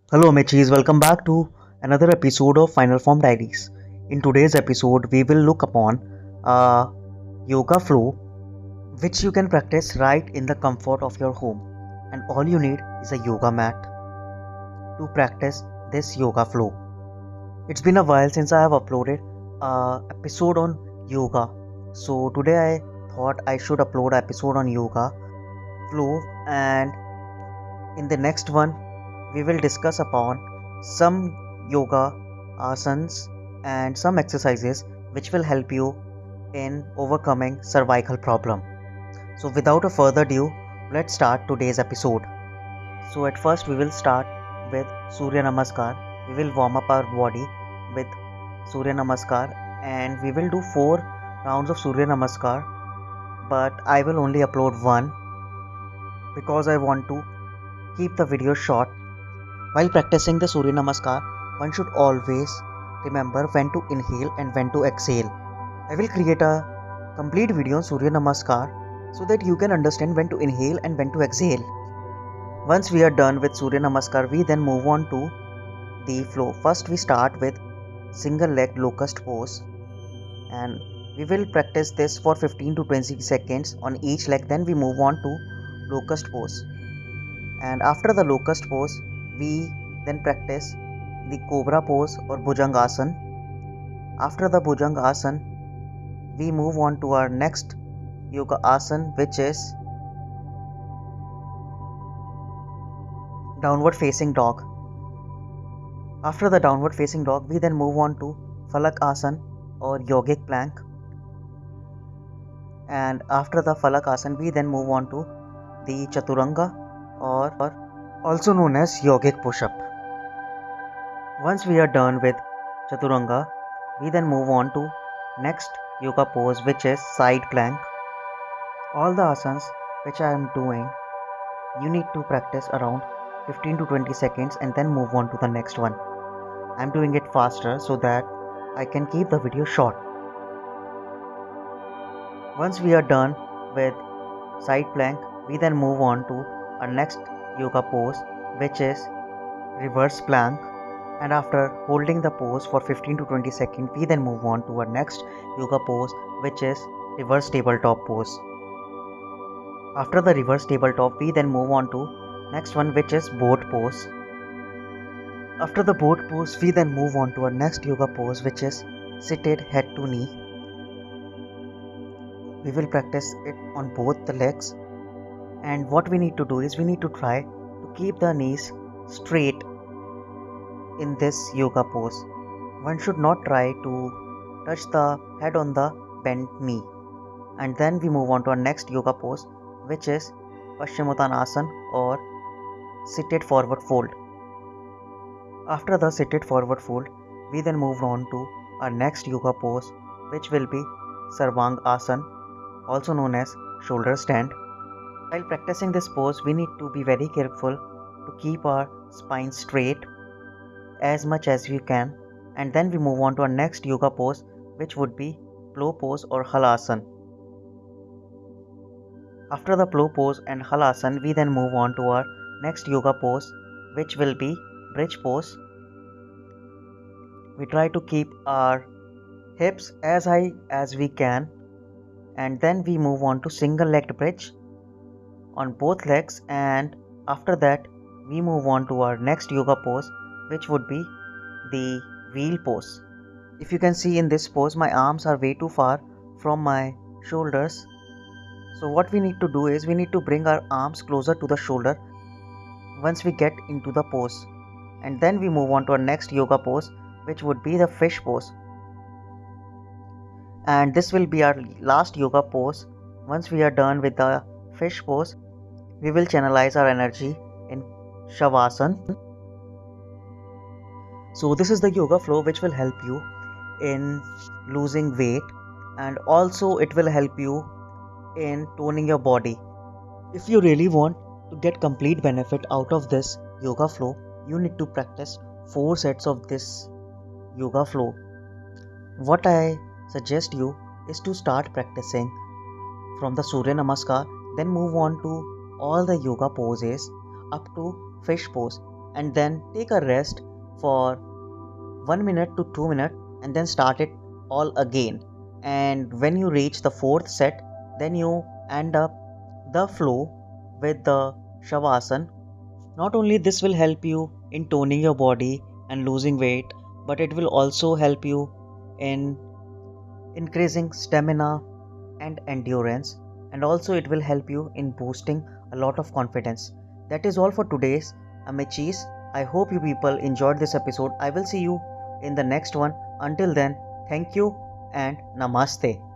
Hello, Mechis. Welcome back to another episode of Final Form Diaries. In today's episode, we will look upon a yoga flow which you can practice right in the comfort of your home. And all you need is a yoga mat to practice this yoga flow. It's been a while since I have uploaded a episode on yoga. So today I thought I should upload an episode on yoga flow, and in the next one we will discuss upon some yoga asanas and some exercises which will help you in overcoming cervical problem. So without a further ado, let's start today's episode. So at first we will start with Surya Namaskar. We will warm up our body with Surya Namaskar, and we will do 4 rounds of Surya Namaskar, but I will only upload one because I want to keep the video short. While practicing the Surya Namaskar, one should always remember when to inhale and when to exhale. I will create a complete video on Surya Namaskar so that you can understand when to inhale and when to exhale. Once we are done with Surya Namaskar, we then move on to the flow. First we start with single leg locust pose, and we will practice this for 15 to 20 seconds on each leg. Then we move on to locust pose, and after the locust pose we then practice the cobra pose or bhujangasana. After the bhujangasana we move on to our next yoga asana, which is downward facing dog. After the downward facing dog we then move on to falak asana or yogic plank, and after the falak asana we then move on to the chaturanga or also known as yogic push-up. Once we are done with chaturanga, we then move on to next yoga pose, which is side plank. All the asanas which I am doing, you need to practice around 15 to 20 seconds and then move on to the next one. I am doing it faster so that I can keep the video short. Once we are done with side plank, we then move on to our next yoga pose, which is reverse plank, and after holding the pose for 15 to 20 seconds we then move on to our next yoga pose, which is reverse tabletop pose. After the reverse tabletop we then move on to next one, which is boat pose. After the boat pose we then move on to our next yoga pose, which is seated head to knee. We will practice it on both the legs, and what we need to do is we need to try to keep the knees straight in this yoga pose. One should not try to touch the head on the bent knee. And then we move on to our next yoga pose, which is Paschimottanasana or seated forward fold. After the seated forward fold, we then move on to our next yoga pose, which will be Sarvang Asana, also known as shoulder stand. While practicing this pose, we need to be very careful to keep our spine straight as much as we can, and then we move on to our next yoga pose, which would be plow pose or halasana. After the plow pose and halasana, we then move on to our next yoga pose, which will be bridge pose. We try to keep our hips as high as we can, and then we move on to single legged bridge on both legs, and after that we move on to our next yoga pose, which would be the wheel pose. If you can see in this pose, my arms are way too far from my shoulders. So what we need to do is we need to bring our arms closer to the shoulder once we get into the pose. And then we move on to our next yoga pose, which would be the fish pose. And this will be our last yoga pose. Once we are done with the fish pose, we will channelize our energy in Shavasana. So this is the yoga flow which will help you in losing weight, and also it will help you in toning your body. If you really want to get complete benefit out of this yoga flow, you need to practice 4 sets of this yoga flow. What I suggest you is to start practicing from the Surya Namaskar, then move on to all the yoga poses up to fish pose. and then take a rest for 1 minute to 2 minutes and then start it all again. And when you reach the fourth set, then you end up the flow with the Shavasana. Not only this will help you in toning your body and losing weight, but it will also help you in increasing stamina and endurance, and also it will help you in boosting a lot of confidence. That is all for today's Amichis. I hope you people enjoyed this episode. I will see you in the next one. Until then, thank you and namaste.